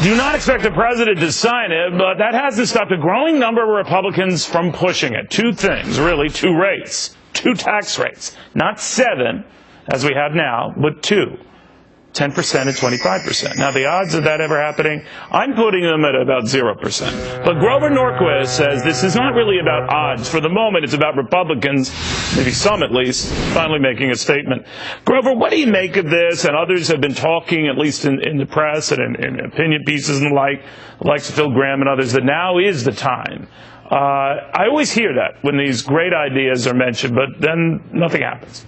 Do not expect the president to sign it, but that hasn't stopped a growing number of Republicans from pushing it. Two things, really, two rates, two tax rates. Not 7, as we have now, but 2. 10% and 25%. Now, the odds of that ever happening, I'm putting them at about 0%. But Grover Norquist says this is not really about odds. For the moment, it's about Republicans, maybe some at least, finally making a statement. Grover, what do you make of this? And others have been talking, at least in the press and in opinion pieces and the likes of Phil Gramm and others, that now is the time. I always hear that when these great ideas are mentioned, but then nothing happens.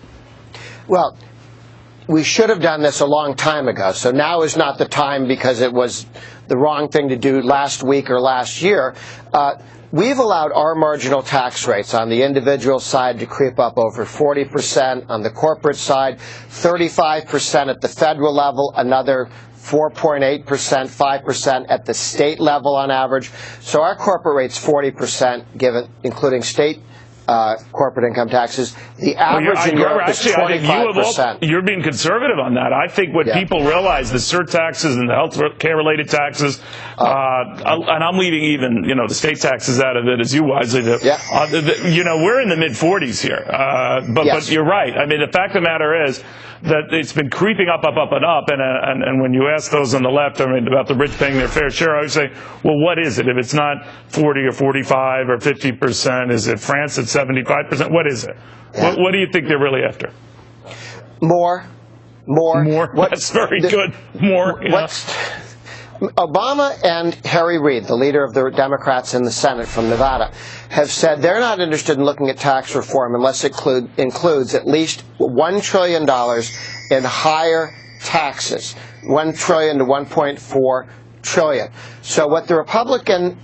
Well, we should have done this a long time ago. So now is not the time because it was the wrong thing to do last week or last year. We've allowed our marginal tax rates on the individual side to creep up over 40%, on the corporate side, 35% at the federal level, another 4.8%, 5% at the state level on average. So our corporate rate's 40%, given including state corporate income taxes. The average in Europe is 25%. You're being conservative on that. I think what people realize, the surtaxes and the health care related taxes, and I'm leaving even, the state taxes out of it, as you wisely do. We're in the mid-40s here. But you're right. I mean, the fact of the matter is that it's been creeping up, and when you ask those on the left, about the rich paying their fair share, I would say, well, what is it? If it's not 40 or 45 or 50%, is it France at 75%? What is it? What do you think they're really after? More. That's very good. More. Obama and Harry Reid, the leader of the Democrats in the Senate from Nevada, have said they're not interested in looking at tax reform unless it includes at least $1 trillion in higher taxes, $1 trillion to $1.4 trillion. So what the Republican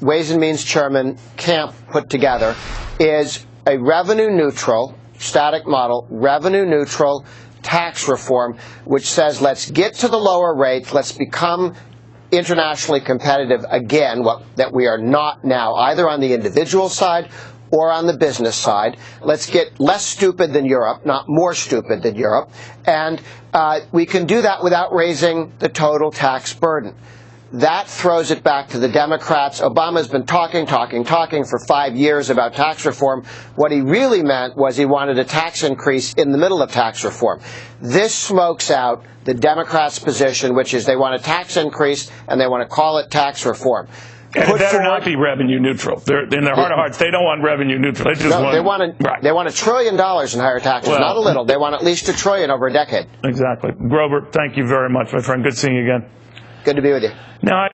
Ways and Means Chairman Camp put together is a revenue-neutral, static model, revenue-neutral tax reform, which says let's get to the lower rates, let's become internationally competitive again, that we are not now, either on the individual side or on the business side. Let's get less stupid than Europe, not more stupid than Europe, and we can do that without raising the total tax burden. That throws it back to the Democrats. Obama's been talking for 5 years about tax reform. What he really meant was he wanted a tax increase in the middle of tax reform. This smokes out the Democrats' position, which is they want a tax increase and they want to call it tax reform. And it better not be revenue neutral. In their heart of hearts, they don't want revenue neutral. They just they want $1 trillion in higher taxes, not a little. They want at least $1 trillion over a decade. Exactly. Grover, thank you very much, my friend. Good seeing you again. Good to be with you. Now,